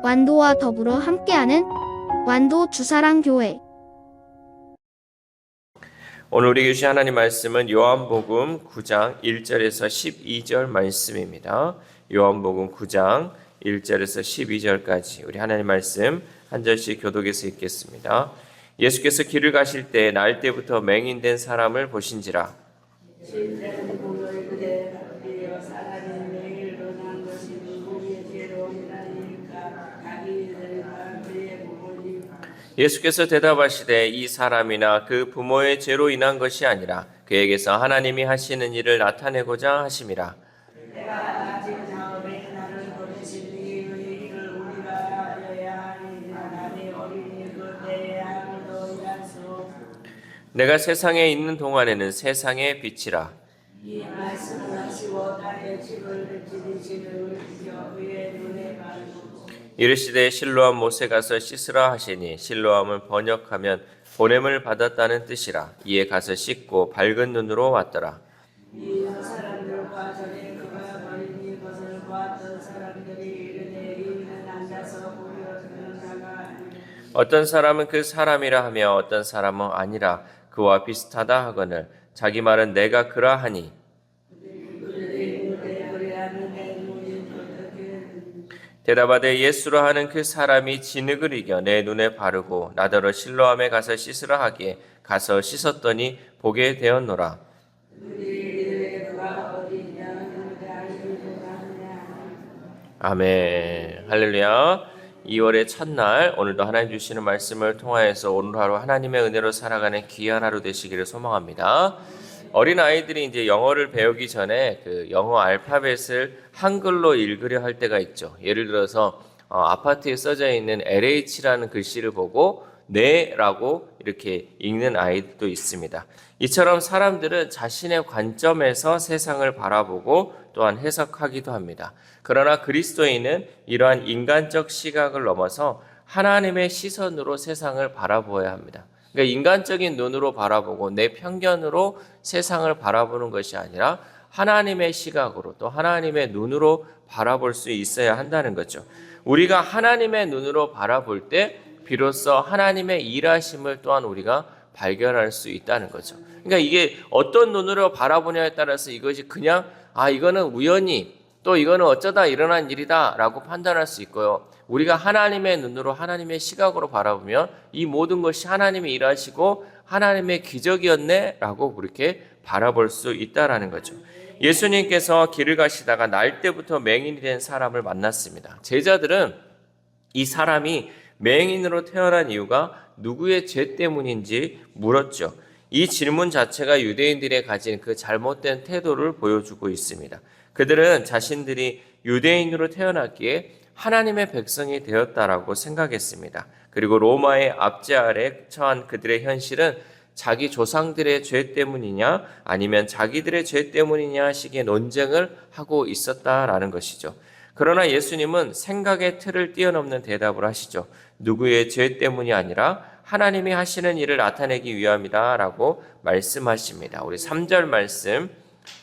완도와 더불어 함께하는 완도 주사랑교회. 오늘 우리에게 주신 하나님 말씀은 요한복음 9장 1절에서 12절 말씀입니다. 요한복음 9장 1절에서 12절까지 우리 하나님 말씀 한 절씩 교독해서 읽겠습니다. 예수께서 길을 가실 때 날 때부터 맹인된 사람을 보신지라. 예수께서 대답하시되 이 사람이나 그 부모의 죄로 인한 것이 아니라 그에게서 하나님이 하시는 일을 나타내고자 하심이라. 내가 세상에 있는 동안에는 세상의 빛이라. 이 말씀을 하시고 달의 집을 지리시는 그의 눈에 바르고 이르시되 실로암 못에 가서 씻으라 하시니 실로암을 번역하면 보냄을 받았다는 뜻이라. 이에 가서 씻고 밝은 눈으로 왔더라. 이 사람들과 전에 그가 버린 이것을 보았던 사람들이 이르되 이는 앉아서 보려 그는 나가 아니라. 어떤 사람은 그 사람이라 하며 어떤 사람은 아니라 그와 비슷하다 하거늘 자기 말은 내가 그라 하니. 대답하되 예수라 하는 그 사람이 진흙을 이겨 내 눈에 바르고 나더러 실로암에 가서 씻으라 하기에 가서 씻었더니 보게 되었노라. 아멘. 할렐루야. 2월의 첫날 오늘도 하나님 주시는 말씀을 통하여서 오늘 하루 하나님의 은혜로 살아가는 귀한 하루 되시기를 소망합니다. 어린 아이들이 이제 영어를 배우기 전에 그 영어 알파벳을 한글로 읽으려 할 때가 있죠. 예를 들어서 아파트에 써져 있는 LH라는 글씨를 보고 네라고 이렇게 읽는 아이들도 있습니다. 이처럼 사람들은 자신의 관점에서 세상을 바라보고 또한 해석하기도 합니다. 그러나 그리스도인은 이러한 인간적 시각을 넘어서 하나님의 시선으로 세상을 바라보아야 합니다. 그러니까 인간적인 눈으로 바라보고 내 편견으로 세상을 바라보는 것이 아니라 하나님의 시각으로 또 하나님의 눈으로 바라볼 수 있어야 한다는 거죠. 우리가 하나님의 눈으로 바라볼 때 비로소 하나님의 일하심을 또한 우리가 발견할 수 있다는 거죠. 그러니까 이게 어떤 눈으로 바라보냐에 따라서 이것이 그냥 이거는 우연히 또 이거는 어쩌다 일어난 일이다 라고 판단할 수 있고요. 우리가 하나님의 눈으로 하나님의 시각으로 바라보면 이 모든 것이 하나님이 일하시고 하나님의 기적이었네 라고 그렇게 바라볼 수 있다라는 거죠. 예수님께서 길을 가시다가 날 때부터 맹인이 된 사람을 만났습니다. 제자들은 이 사람이 맹인으로 태어난 이유가 누구의 죄 때문인지 물었죠. 이 질문 자체가 유대인들이 가진 그 잘못된 태도를 보여주고 있습니다. 그들은 자신들이 유대인으로 태어났기에 하나님의 백성이 되었다라고 생각했습니다. 그리고 로마의 압제 아래 처한 그들의 현실은 자기 조상들의 죄 때문이냐 아니면 자기들의 죄 때문이냐 식의 논쟁을 하고 있었다라는 것이죠. 그러나 예수님은 생각의 틀을 뛰어넘는 대답을 하시죠. 누구의 죄 때문이 아니라 하나님이 하시는 일을 나타내기 위함이다 라고 말씀하십니다. 우리 3절 말씀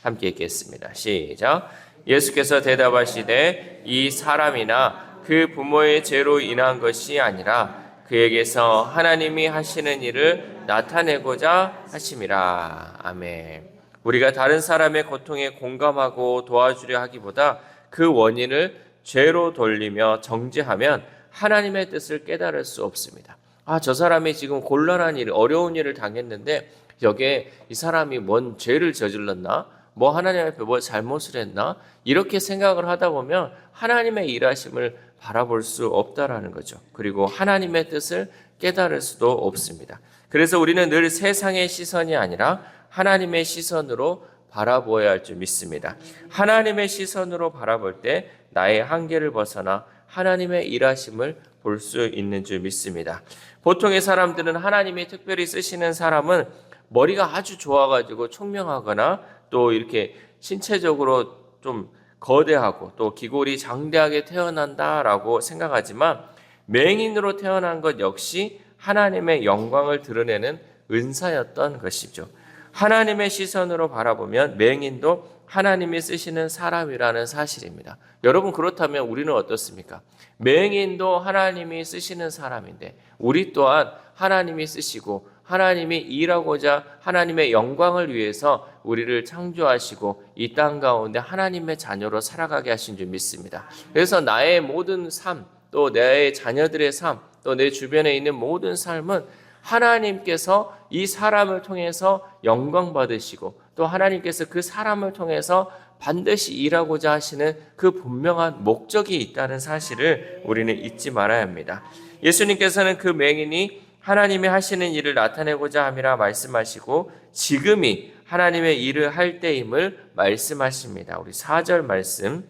함께 읽겠습니다. 시작. 예수께서 대답하시되 이 사람이나 그 부모의 죄로 인한 것이 아니라 그에게서 하나님이 하시는 일을 나타내고자 하심이라. 아멘. 우리가 다른 사람의 고통에 공감하고 도와주려 하기보다 그 원인을 죄로 돌리며 정죄하면 하나님의 뜻을 깨달을 수 없습니다. 저 사람이 지금 곤란한 일, 어려운 일을 당했는데 여기에 이 사람이 뭔 죄를 저질렀나? 뭐 하나님 앞에 뭐 잘못을 했나? 이렇게 생각을 하다 보면 하나님의 일하심을 바라볼 수 없다라는 거죠. 그리고 하나님의 뜻을 깨달을 수도 없습니다. 그래서 우리는 늘 세상의 시선이 아니라 하나님의 시선으로 바라보아야 할 줄 믿습니다. 하나님의 시선으로 바라볼 때 나의 한계를 벗어나 하나님의 일하심을 볼 수 있는 줄 믿습니다. 보통의 사람들은 하나님이 특별히 쓰시는 사람은 머리가 아주 좋아가지고 총명하거나 또 이렇게 신체적으로 좀 거대하고 또 기골이 장대하게 태어난다라고 생각하지만 맹인으로 태어난 것 역시 하나님의 영광을 드러내는 은사였던 것이죠. 하나님의 시선으로 바라보면 맹인도 하나님이 쓰시는 사람이라는 사실입니다. 여러분, 그렇다면 우리는 어떻습니까? 맹인도 하나님이 쓰시는 사람인데 우리 또한 하나님이 쓰시고 하나님이 일하고자 하나님의 영광을 위해서 우리를 창조하시고 이 땅 가운데 하나님의 자녀로 살아가게 하신 줄 믿습니다. 그래서 나의 모든 삶, 또 내 자녀들의 삶, 또 내 주변에 있는 모든 삶은 하나님께서 이 사람을 통해서 영광 받으시고 또 하나님께서 그 사람을 통해서 반드시 일하고자 하시는 그 분명한 목적이 있다는 사실을 우리는 잊지 말아야 합니다. 예수님께서는 그 맹인이 하나님이 하시는 일을 나타내고자 함이라 말씀하시고 지금이 하나님의 일을 할 때임을 말씀하십니다. 우리 4절 말씀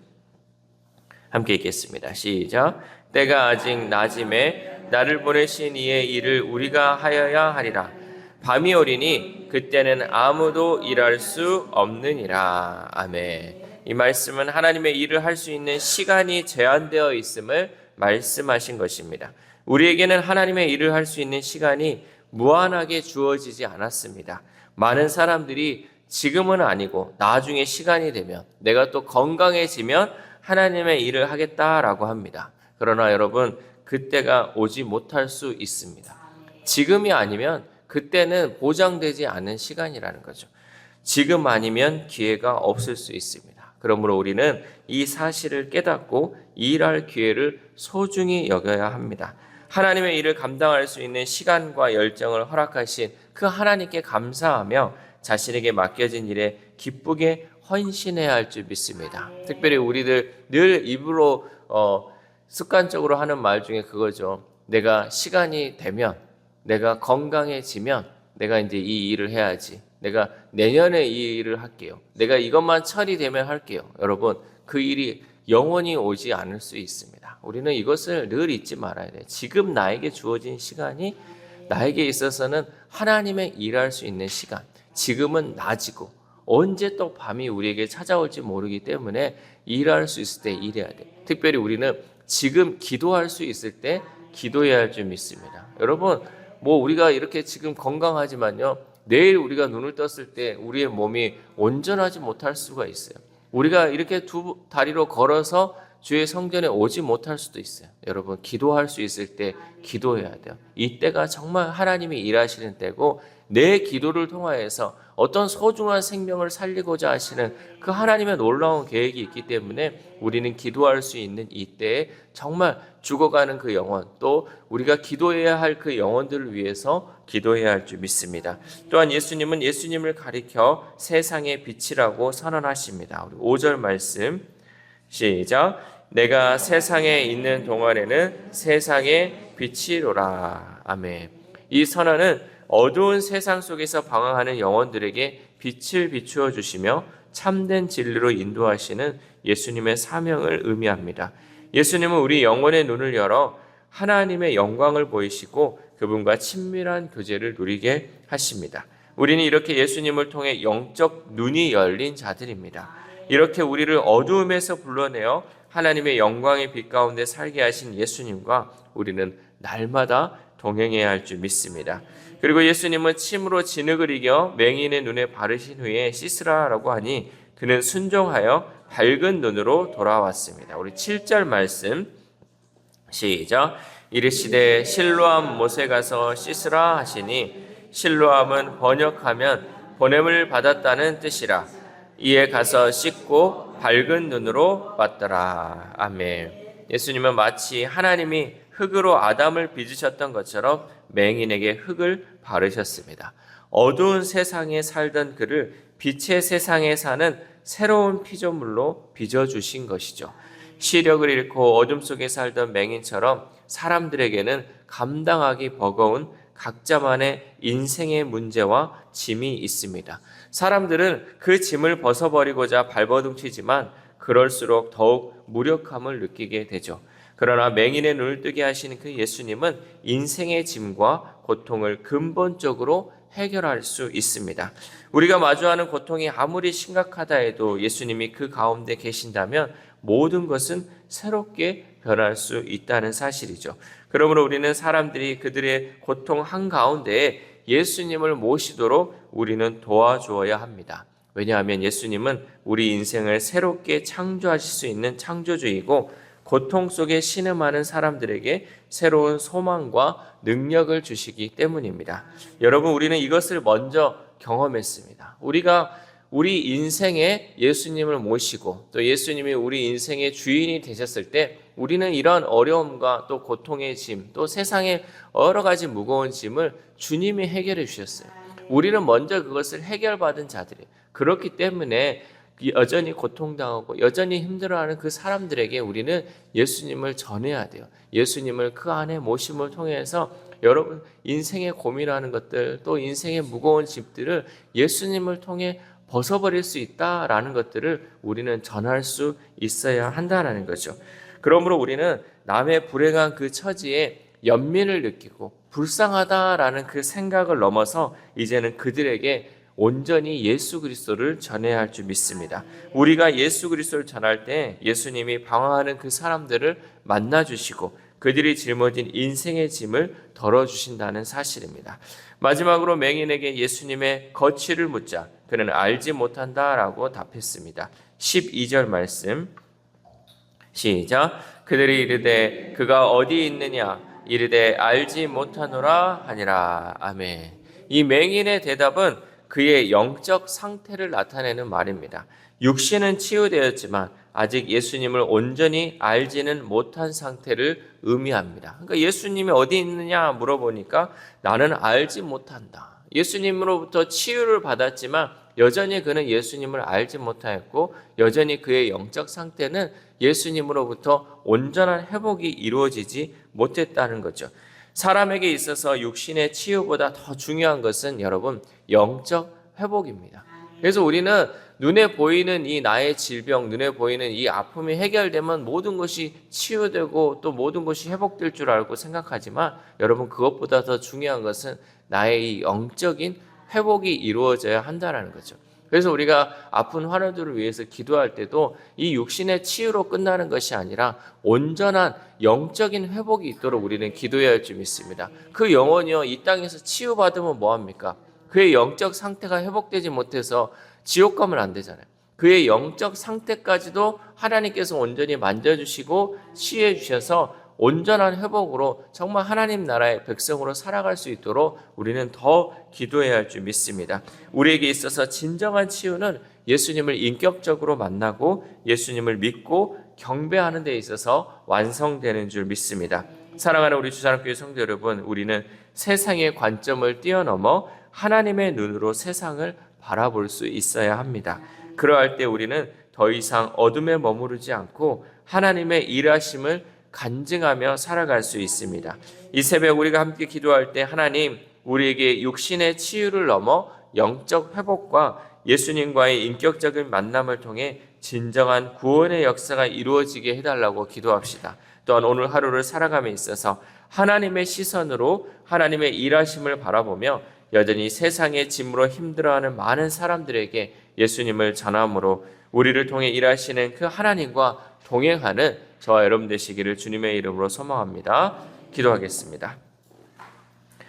함께 읽겠습니다. 시작. 때가 아직 낮임에 나를 보내신 이의 일을 우리가 하여야 하리라. 밤이 오리니 그때는 아무도 일할 수 없느니라. 아멘. 이 말씀은 하나님의 일을 할 수 있는 시간이 제한되어 있음을 말씀하신 것입니다. 우리에게는 하나님의 일을 할 수 있는 시간이 무한하게 주어지지 않았습니다. 많은 사람들이 지금은 아니고 나중에 시간이 되면 내가 또 건강해지면 하나님의 일을 하겠다라고 합니다. 그러나 여러분, 그때가 오지 못할 수 있습니다. 지금이 아니면 그때는 보장되지 않은 시간이라는 거죠. 지금 아니면 기회가 없을 수 있습니다. 그러므로 우리는 이 사실을 깨닫고 일할 기회를 소중히 여겨야 합니다. 하나님의 일을 감당할 수 있는 시간과 열정을 허락하신 그 하나님께 감사하며 자신에게 맡겨진 일에 기쁘게 헌신해야 할 줄 믿습니다. 특별히 우리들 늘 입으로 습관적으로 하는 말 중에 그거죠. 내가 시간이 되면, 내가 건강해지면 내가 이제 이 일을 해야지. 내가 내년에 이 일을 할게요. 내가 이것만 처리되면 할게요. 여러분, 그 일이 영원히 오지 않을 수 있습니다. 우리는 이것을 늘 잊지 말아야 돼요. 지금 나에게 주어진 시간이 나에게 있어서는 하나님의 일할 수 있는 시간. 지금은 낮이고 언제 또 밤이 우리에게 찾아올지 모르기 때문에 일할 수 있을 때 일해야 돼요. 특별히 우리는 지금 기도할 수 있을 때 기도해야 할 줄 믿습니다. 여러분, 우리가 이렇게 지금 건강하지만요, 내일 우리가 눈을 떴을 때 우리의 몸이 온전하지 못할 수가 있어요. 우리가 이렇게 두 다리로 걸어서 주의 성전에 오지 못할 수도 있어요. 여러분, 기도할 수 있을 때 기도해야 돼요. 이때가 정말 하나님이 일하시는 때고 내 기도를 통하여서 어떤 소중한 생명을 살리고자 하시는 그 하나님의 놀라운 계획이 있기 때문에 우리는 기도할 수 있는 이때에 정말 죽어가는 그 영혼, 또 우리가 기도해야 할 그 영혼들을 위해서 기도해야 할 줄 믿습니다. 또한 예수님은 예수님을 가리켜 세상의 빛이라고 선언하십니다. 우리 5절 말씀 시작. 내가 세상에 있는 동안에는 세상의 빛이로라. 아멘. 이 선언은 어두운 세상 속에서 방황하는 영혼들에게 빛을 비추어 주시며 참된 진리로 인도하시는 예수님의 사명을 의미합니다. 예수님은 우리 영혼의 눈을 열어 하나님의 영광을 보이시고 그분과 친밀한 교제를 누리게 하십니다. 우리는 이렇게 예수님을 통해 영적 눈이 열린 자들입니다. 이렇게 우리를 어두움에서 불러내어 하나님의 영광의 빛 가운데 살게 하신 예수님과 우리는 날마다 동행해야 할 줄 믿습니다. 그리고 예수님은 침으로 진흙을 이겨 맹인의 눈에 바르신 후에 씻으라라고 하니 그는 순종하여 밝은 눈으로 돌아왔습니다. 우리 7절 말씀 시작. 이르시되 실로암 못에 가서 씻으라 하시니 실로암은 번역하면 보냄을 받았다는 뜻이라. 이에 가서 씻고 밝은 눈으로 왔더라. 아멘. 예수님은 마치 하나님이 흙으로 아담을 빚으셨던 것처럼 맹인에게 흙을 바르셨습니다. 어두운 세상에 살던 그를 빛의 세상에 사는 새로운 피조물로 빚어주신 것이죠. 시력을 잃고 어둠 속에 살던 맹인처럼 사람들에게는 감당하기 버거운 각자만의 인생의 문제와 짐이 있습니다. 사람들은 그 짐을 벗어버리고자 발버둥치지만 그럴수록 더욱 무력함을 느끼게 되죠. 그러나 맹인의 눈을 뜨게 하시는 그 예수님은 인생의 짐과 고통을 근본적으로 해결할 수 있습니다. 우리가 마주하는 고통이 아무리 심각하다 해도 예수님이 그 가운데 계신다면 모든 것은 새롭게 변할 수 있다는 사실이죠. 그러므로 우리는 사람들이 그들의 고통 한가운데에 예수님을 모시도록 우리는 도와주어야 합니다. 왜냐하면 예수님은 우리 인생을 새롭게 창조하실 수 있는 창조주이고 고통 속에 신음하는 사람들에게 새로운 소망과 능력을 주시기 때문입니다. 여러분, 우리는 이것을 먼저 경험했습니다. 우리가 우리 인생에 예수님을 모시고 또 예수님이 우리 인생의 주인이 되셨을 때 우리는 이런 어려움과 또 고통의 짐, 또 세상의 여러 가지 무거운 짐을 주님이 해결해 주셨어요. 우리는 먼저 그것을 해결받은 자들이에요. 그렇기 때문에 여전히 고통당하고 여전히 힘들어하는 그 사람들에게 우리는 예수님을 전해야 돼요. 예수님을 그 안에 모심을 통해서 여러분 인생에 고민하는 것들 또 인생의 무거운 짐들을 예수님을 통해 벗어버릴 수 있다라는 것들을 우리는 전할 수 있어야 한다는 거죠. 그러므로 우리는 남의 불행한 그 처지에 연민을 느끼고 불쌍하다라는 그 생각을 넘어서 이제는 그들에게 온전히 예수 그리스도를 전해야 할 줄 믿습니다. 우리가 예수 그리스도를 전할 때 예수님이 방황하는 그 사람들을 만나주시고 그들이 짊어진 인생의 짐을 덜어주신다는 사실입니다. 마지막으로 맹인에게 예수님의 거취를 묻자 그는 알지 못한다라고 답했습니다. 12절 말씀 시작. 그들이 이르되 그가 어디 있느냐 이르되 알지 못하노라 하니라. 아멘. 이 맹인의 대답은 그의 영적 상태를 나타내는 말입니다. 육신은 치유되었지만 아직 예수님을 온전히 알지는 못한 상태를 의미합니다. 그러니까 예수님이 어디 있느냐 물어보니까 나는 알지 못한다. 예수님으로부터 치유를 받았지만 여전히 그는 예수님을 알지 못하였고 여전히 그의 영적 상태는 예수님으로부터 온전한 회복이 이루어지지 못했다는 거죠. 사람에게 있어서 육신의 치유보다 더 중요한 것은 여러분 영적 회복입니다. 그래서 우리는 눈에 보이는 이 나의 질병, 눈에 보이는 이 아픔이 해결되면 모든 것이 치유되고 또 모든 것이 회복될 줄 알고 생각하지만 여러분 그것보다 더 중요한 것은 나의 이 영적인 회복이 이루어져야 한다는 거죠. 그래서 우리가 아픈 환우들을 위해서 기도할 때도 이 육신의 치유로 끝나는 것이 아니라 온전한 영적인 회복이 있도록 우리는 기도해야 할 줄 믿습니다. 그 영혼이요 이 땅에서 치유받으면 뭐합니까? 그의 영적 상태가 회복되지 못해서 지옥 가면 안 되잖아요. 그의 영적 상태까지도 하나님께서 온전히 만져주시고 치유해 주셔서 온전한 회복으로 정말 하나님 나라의 백성으로 살아갈 수 있도록 우리는 더 기도해야 할 줄 믿습니다. 우리에게 있어서 진정한 치유는 예수님을 인격적으로 만나고 예수님을 믿고 경배하는 데 있어서 완성되는 줄 믿습니다. 사랑하는 우리 주사랑교회 성도 여러분, 우리는 세상의 관점을 뛰어넘어 하나님의 눈으로 세상을 바라볼 수 있어야 합니다. 그러할 때 우리는 더 이상 어둠에 머무르지 않고 하나님의 일하심을 간증하며 살아갈 수 있습니다. 이 새벽 우리가 함께 기도할 때 하나님 우리에게 육신의 치유를 넘어 영적 회복과 예수님과의 인격적인 만남을 통해 진정한 구원의 역사가 이루어지게 해달라고 기도합시다. 또한 오늘 하루를 살아감에 있어서 하나님의 시선으로 하나님의 일하심을 바라보며 여전히 세상의 짐으로 힘들어하는 많은 사람들에게 예수님을 전함으로 우리를 통해 일하시는 그 하나님과 동행하는 저와 여러분 되시기를 주님의 이름으로 소망합니다. 기도하겠습니다.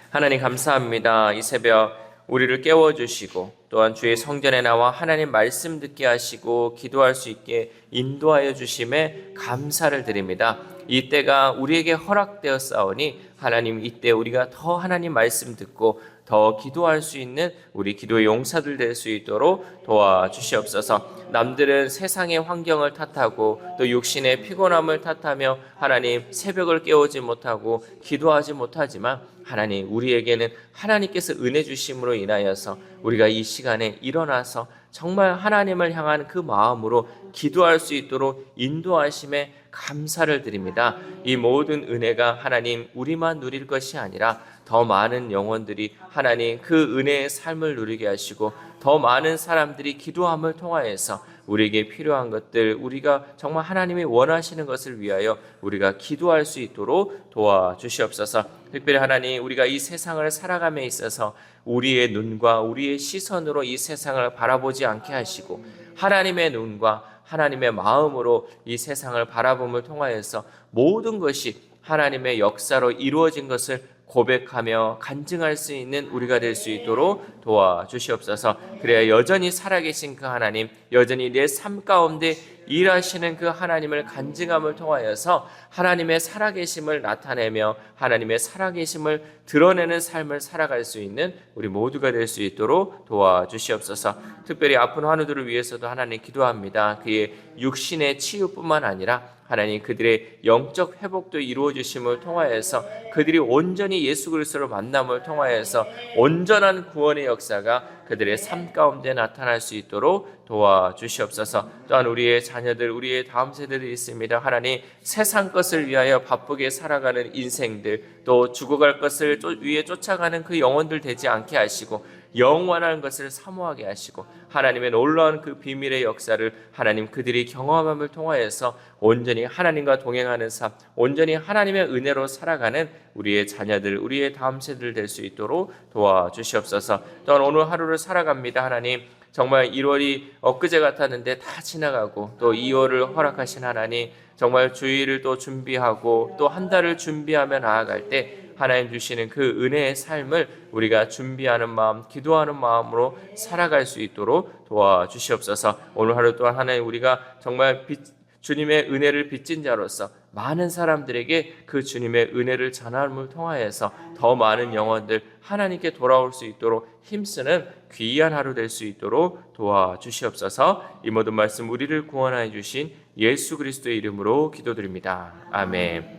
하나님 감사합니다. 이 새벽 우리를 깨워주시고 또한 주의 성전에 나와 하나님 말씀 듣게 하시고 기도할 수 있게 인도하여 주심에 감사를 드립니다. 이때가 우리에게 허락되었사오니 하나님 이때 우리가 더 하나님 말씀 듣고 더 기도할 수 있는 우리 기도의 용사들 될 수 있도록 도와주시옵소서. 남들은 세상의 환경을 탓하고 또 육신의 피곤함을 탓하며 하나님 새벽을 깨우지 못하고 기도하지 못하지만 하나님 우리에게는 하나님께서 은혜 주심으로 인하여서 우리가 이 시간에 일어나서 정말 하나님을 향한 그 마음으로 기도할 수 있도록 인도하심에 감사를 드립니다. 이 모든 은혜가 하나님 우리만 누릴 것이 아니라 더 많은 영혼들이 하나님 그 은혜의 삶을 누리게 하시고 더 많은 사람들이 기도함을 통하여서 우리에게 필요한 것들 우리가 정말 하나님이 원하시는 것을 위하여 우리가 기도할 수 있도록 도와주시옵소서. 특별히 하나님 우리가 이 세상을 살아감에 있어서 우리의 눈과 우리의 시선으로 이 세상을 바라보지 않게 하시고 하나님의 눈과 하나님의 마음으로 이 세상을 바라봄을 통하여서 모든 것이 하나님의 역사로 이루어진 것을 고백하며 간증할 수 있는 우리가 될 수 있도록 도와주시옵소서. 그래야 여전히 살아계신 그 하나님, 여전히 내 삶 가운데 일하시는 그 하나님을 간증함을 통하여서 하나님의 살아계심을 나타내며 하나님의 살아계심을 드러내는 삶을 살아갈 수 있는 우리 모두가 될 수 있도록 도와주시옵소서. 특별히 아픈 환우들을 위해서도 하나님 기도합니다. 그의 육신의 치유뿐만 아니라 하나님 그들의 영적 회복도 이루어 주심을 통하여서 그들이 온전히 예수 그리스도를 만남을 통하여서 온전한 구원의 역사가 그들의 삶 가운데 나타날 수 있도록 도와주시옵소서. 또한 우리의 자녀들, 우리의 다음 세대들이 있습니다. 하나님 세상 것을 위하여 바쁘게 살아가는 인생들, 또 죽어갈 것을 위해 쫓아가는 그 영혼들 되지 않게 하시고 영원한 것을 사모하게 하시고 하나님의 놀라운 그 비밀의 역사를 하나님 그들이 경험함을 통하여서 온전히 하나님과 동행하는 삶, 온전히 하나님의 은혜로 살아가는 우리의 자녀들, 우리의 다음 세대들 될 수 있도록 도와주시옵소서. 또한 오늘 하루를 살아갑니다. 하나님 정말 1월이 엊그제 같았는데 다 지나가고 또 2월을 허락하신 하나님, 정말 주일을 또 준비하고 또 한 달을 준비하며 나아갈 때 하나님 주시는 그 은혜의 삶을 우리가 준비하는 마음, 기도하는 마음으로 살아갈 수 있도록 도와주시옵소서. 오늘 하루 또한 하나님 우리가 정말 주님의 은혜를 빚진 자로서 많은 사람들에게 그 주님의 은혜를 전함을 통하여서 더 많은 영혼들 하나님께 돌아올 수 있도록 힘쓰는 귀한 하루 될 수 있도록 도와주시옵소서. 이 모든 말씀 우리를 구원하여 주신 예수 그리스도의 이름으로 기도드립니다. 아멘.